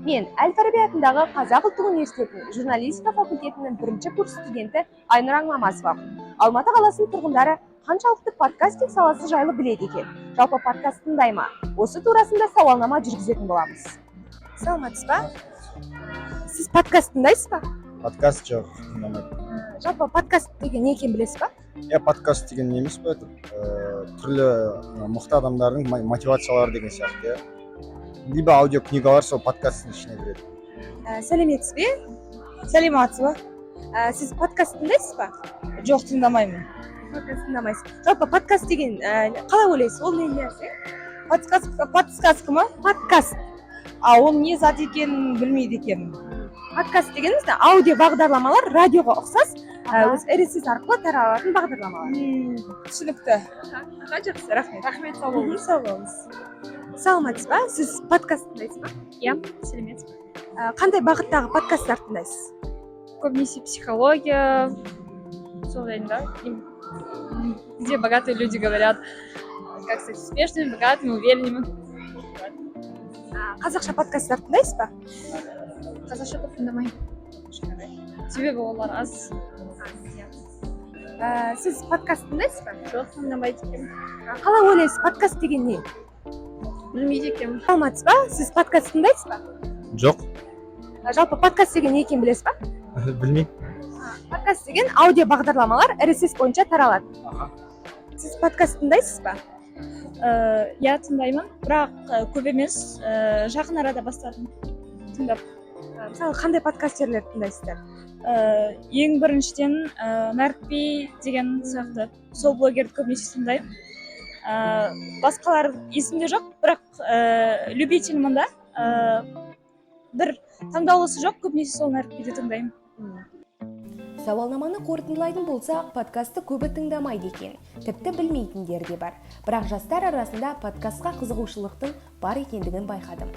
Мен Әл-Фараби атындағы Қазақ ұлттық университетінің журналистика факультетінің 1-ші курс студенті Айнұр Аңламазова. Алматы қаласының тұрғындары қаншалықты подкастинг саласы жайлы біледі екен? Жалпы подкаст тыңдай ма? Осы турасында сауалнама жүргізетін боламыз. Саламатсыз ба? Сіз подкаст тыңдайсыз ба? Подкаст жоқ, тыңдамаймын. Жалпы подкаст деген не екенін білесіз ба? Подкаст деген не емес пе? Түрлі мықты адамдардың мотивациялары деген сияқты. Либо аудио книгалар сол подкасттың ішіне кіреді. Сәлеметсіз бе? Саламатсыз ба? Сіз подкаст тыңдайсыз ба? Жоқ, тыңдамаймын. Подкаст тыңдамайсыз. Жалпы подкаст деген қалай ойлайсыз? Ол не нәрсе? Подсказка ма? Подкаст. Ол не зат екенін білмейді екенмін. Подкаст дегеніміз аудио бағдарламалар радиоға ұқсас, өз RSS арқылы таралатын бағдарламалар. Түсінікті. Жақсы, рахмет. Рахмет, сау болыңыз. Сау болыңыз. Саламатсыз ба? Сіз подкаст тыңдайсыз ба? Иә, сәлеметсіз бе? Қандай бағыттағы подкасттар тыңдайсыз? Көбінесе психология, сол жайында. Где богатые люди говорят, как стать успешными, богатыми, уверенными. Қазақша подкасттар тыңдайсыз ба? Қазақша көп тыңдамаймын. Себебі олар аз. Сіз подкаст тыңдайсыз ба? Жоқ, тыңдамайды екенмін. Қалай ойлайсыз, подкаст деген не? Білмейді екенмін. Саламатсыз ба? Сіз подкаст тыңдайсыз ба? Жоқ, Жалпы подкаст деген не екенін білесіз ба? білмеймін. Подкаст деген аудио бағдарламалар RSS бойынша таралады. Сіз подкаст тыңдайсыз ба? Иә, тыңдаймын, бірақ көп емес, жақын арада бастадым тыңдап. Мысалы, қандай подкастерлерді тыңдайсыздар? Ең біріншіден Нәрікби деген сияқты сол блогерді көбінесе тыңдаймын. Басқалар есімде жоқ, бірақ любительмін да. Бір таңдаулысы жоқ, көбінесе сол Нәрікбиді тыңдаймын. Сауалнаманы қорытындылайтын болсақ, подкасты көбі тыңдамайды екен, тіпті білмейтіндер де бар. Бірақ жастар арасында подкастқа қызығушылықтың бар екендігін байқадым.